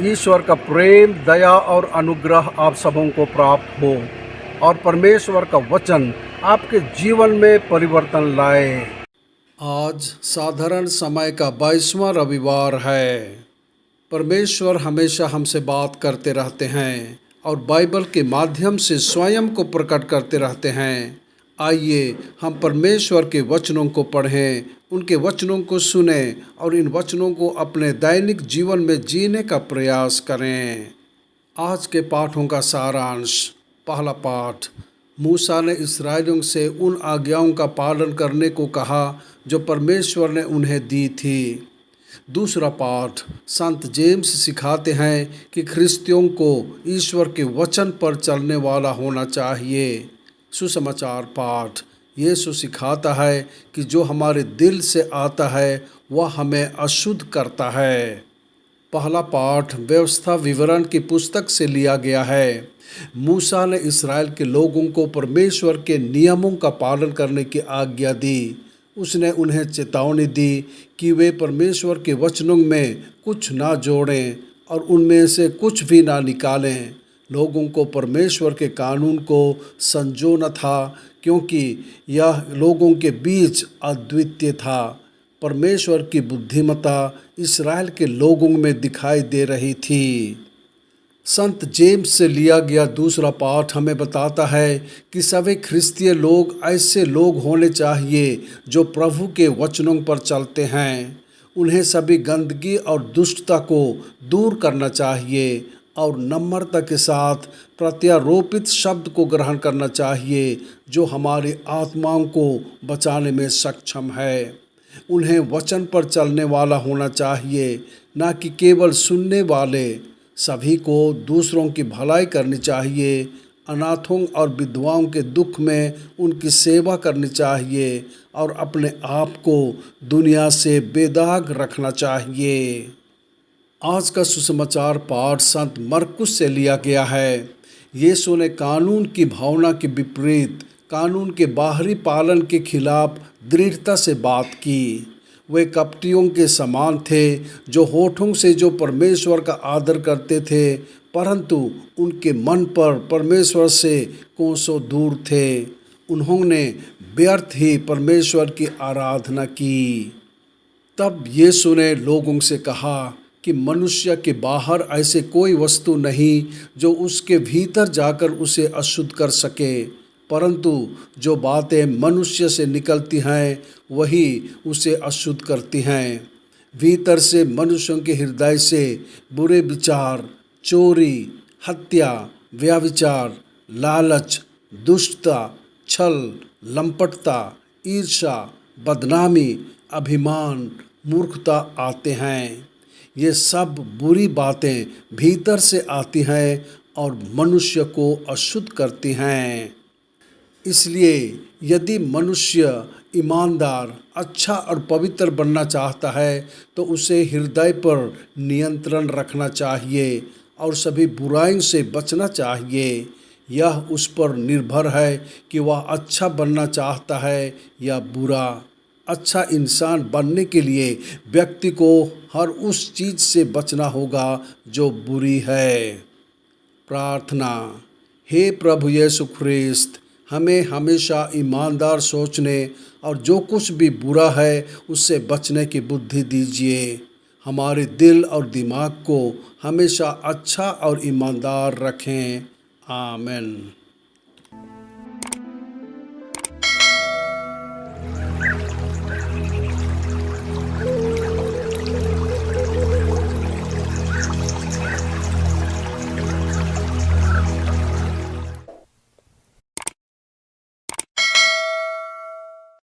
ईश्वर का प्रेम, दया और अनुग्रह आप सबों को प्राप्त हो और परमेश्वर का वचन आपके जीवन में परिवर्तन लाए। आज साधारण समय का 22वां रविवार है। परमेश्वर हमेशा हमसे बात करते रहते हैं और बाइबल के माध्यम से स्वयं को प्रकट करते रहते हैं। आइए हम परमेश्वर के वचनों को पढ़ें, उनके वचनों को सुनें और इन वचनों को अपने दैनिक जीवन में जीने का प्रयास करें। आज के पाठों का सारांश। पहला पाठ, मूसा ने इस्राएलियों से उन आज्ञाओं का पालन करने को कहा जो परमेश्वर ने उन्हें दी थी। दूसरा पाठ, संत जेम्स सिखाते हैं कि ख्रिस्तियों को ईश्वर के वचन पर चलने वाला होना चाहिए। सुसमाचार पाठ, यीशु सिखाता है कि जो हमारे दिल से आता है वह हमें अशुद्ध करता है। पहला पाठ व्यवस्था विवरण की पुस्तक से लिया गया है। मूसा ने इस्राएल के लोगों को परमेश्वर के नियमों का पालन करने की आज्ञा दी। उसने उन्हें चेतावनी दी कि वे परमेश्वर के वचनों में कुछ ना जोड़ें और उनमें से कुछ भी ना निकालें। लोगों को परमेश्वर के कानून को संजोना था क्योंकि यह लोगों के बीच अद्वितीय था। परमेश्वर की बुद्धिमत्ता इस्राएल के लोगों में दिखाई दे रही थी। संत जेम्स से लिया गया दूसरा पाठ हमें बताता है कि सभी ख्रिस्तीय लोग ऐसे लोग होने चाहिए जो प्रभु के वचनों पर चलते हैं। उन्हें सभी गंदगी और दुष्टता को दूर करना चाहिए और नम्रता के साथ प्रत्यारोपित शब्द को ग्रहण करना चाहिए जो हमारी आत्माओं को बचाने में सक्षम है। उन्हें वचन पर चलने वाला होना चाहिए, न कि केवल सुनने वाले। सभी को दूसरों की भलाई करनी चाहिए, अनाथों और विधवाओं के दुख में उनकी सेवा करनी चाहिए और अपने आप को दुनिया से बेदाग रखना चाहिए। आज का सुसमाचार पाठ संत मरकुस से लिया गया है। यीशु ने कानून की भावना के विपरीत कानून के बाहरी पालन के खिलाफ दृढ़ता से बात की। वे कपटियों के समान थे जो होठों से जो परमेश्वर का आदर करते थे परंतु उनके मन पर परमेश्वर से कोसों दूर थे। उन्होंने व्यर्थ ही परमेश्वर की आराधना की। तब यीशु ने लोगों से कहा कि मनुष्य के बाहर ऐसे कोई वस्तु नहीं जो उसके भीतर जाकर उसे अशुद्ध कर सके, परंतु जो बातें मनुष्य से निकलती हैं वही उसे अशुद्ध करती हैं। भीतर से मनुष्यों के हृदय से बुरे विचार, चोरी, हत्या, व्यभिचार, लालच, दुष्टता, छल, लंपटता, ईर्ष्या, बदनामी, अभिमान, मूर्खता आते हैं। ये सब बुरी बातें भीतर से आती हैं और मनुष्य को अशुद्ध करती हैं। इसलिए यदि मनुष्य ईमानदार, अच्छा और पवित्र बनना चाहता है तो उसे हृदय पर नियंत्रण रखना चाहिए और सभी बुराइयों से बचना चाहिए। यह उस पर निर्भर है कि वह अच्छा बनना चाहता है या बुरा। अच्छा इंसान बनने के लिए व्यक्ति को हर उस चीज़ से बचना होगा जो बुरी है। प्रार्थना। हे प्रभु यीशु ख्रिस्त, हमें हमेशा ईमानदार सोचने और जो कुछ भी बुरा है उससे बचने की बुद्धि दीजिए। हमारे दिल और दिमाग को हमेशा अच्छा और ईमानदार रखें। आमीन।